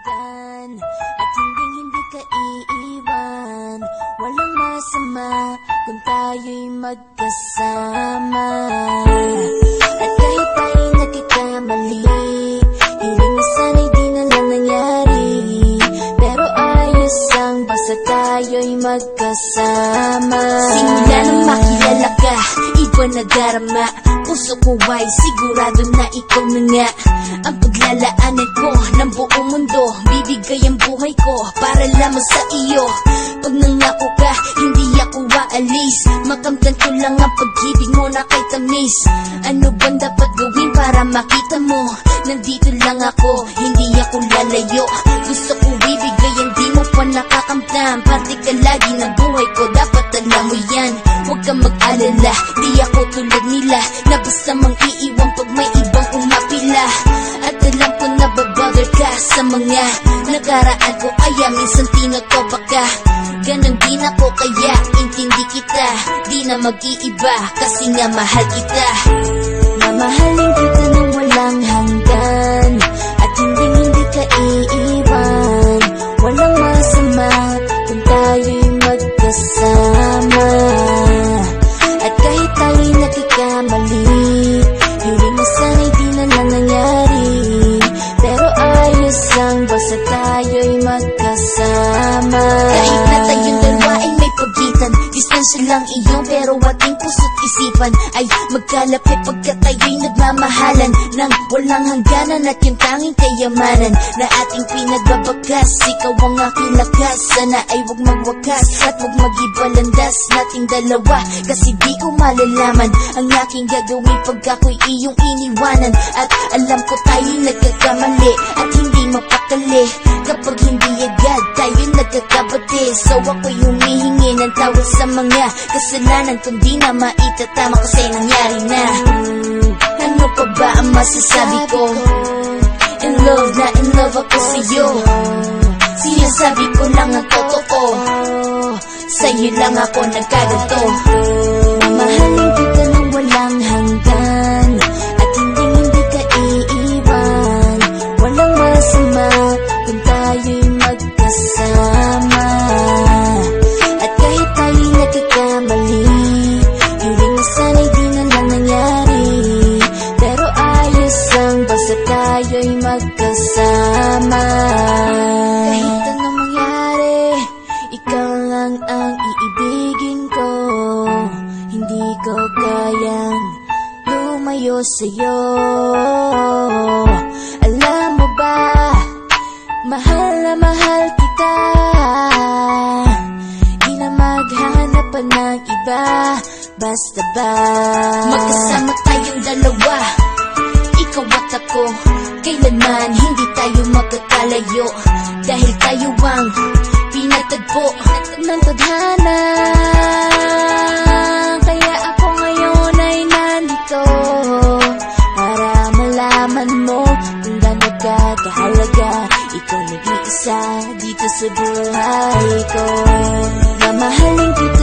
hanggan at hindi ka iiwan. Walang masama kung tayo'y magkasama. At kahit tayo'y nagkakamali, hiling sana'y di na lang nangyari. Pero ayos ang basta tayo'y magkasama. Simula nang makilala ka, iba na darama. Puso ko ay sigurado na ikaw na nga ang paglalaanan ko ng buong mundo. Bibigay ang buhay ko para lamang sa iyo. Pag nangako ka, hindi ako aalis. Makamtan ko lang ang pag-ibig mo na kay tamis. Ano bang dapat gawin para makita mo? Nandito lang ako, hindi ako lalayo. Gusto ko ibigay ang di mo pa nakakamtam. Parte ka lagi ng buhay ko, dapat alam mo yan. Huwag kang mag-alala, di ako tulad nila na basta mang iiwan pag may ibang umapila. At alam ko na babother ka sa mga nakaraan ko, kaya minsan tinatopa ka. Ganon din ako, kaya intindi kita. Di na mag-iiba kasi nga mahal kita. Mamahalin kita nang walang hanggan at hindi ka iiwan. Walang masama kung tayo'y magkasama. At kahit tayo'y nagkakamali, hiling na sana'y di na lang nangyari. Pero ayos lang basta tayo'y magkasama. Kahit na tayong dalawa ay may pagitan, distansya lang iyon pero ating puso't isipan ay magkalapit pagkat tayo'y nagmamahalan ng walang hangganan. At yung tanging kayamanan na ating pinagbabakas, ikaw ang aking lakas. Sana ay huwag magwakas at huwag mag-ibalandas nating dalawa, kasi di ko malalaman ang aking gagawin pag ako'y iyong iniwanan. At alam ko tayo'y nagkakamali at hindi mapakali kapag hindi agad tayo'y nagkakabati. So ako'y humihingi ng tawad sa mga kasalanan kung di na maitatama kasi nangyari na. Ano pa ba ang masasabi ko? In love na in love ako sa'yo. Sinasabi ko lang ang totoo, sa'yo lang ako nagkaganto. Mamahalin kita nang walang hanggan at hindi ka iiwan. Walang masama kung tayo'y magkasama. At kahit tayo'y nagkakamali, hiling na sana'y di na lang nangyari. Pero ayos lang basta tayo'y magkasama. Kahit anong mangyari, ikaw lang ang iibigin ko. Hindi ko kayang lumayo sa'yo. Alam mo ba, mahal na mahal kita. Di na maghanap pa ng iba, basta ba magkasama tayong dalawa, ikaw at ako. Kailanman hindi tayo magkakalayo, dahil tayo ang pinatagpo ng tadhana. Kaya ako ngayon ay nandito para malaman mo kung gaano ka kahalaga. Ikaw nag-iisa dito sa buhay ko. Mamahalin kita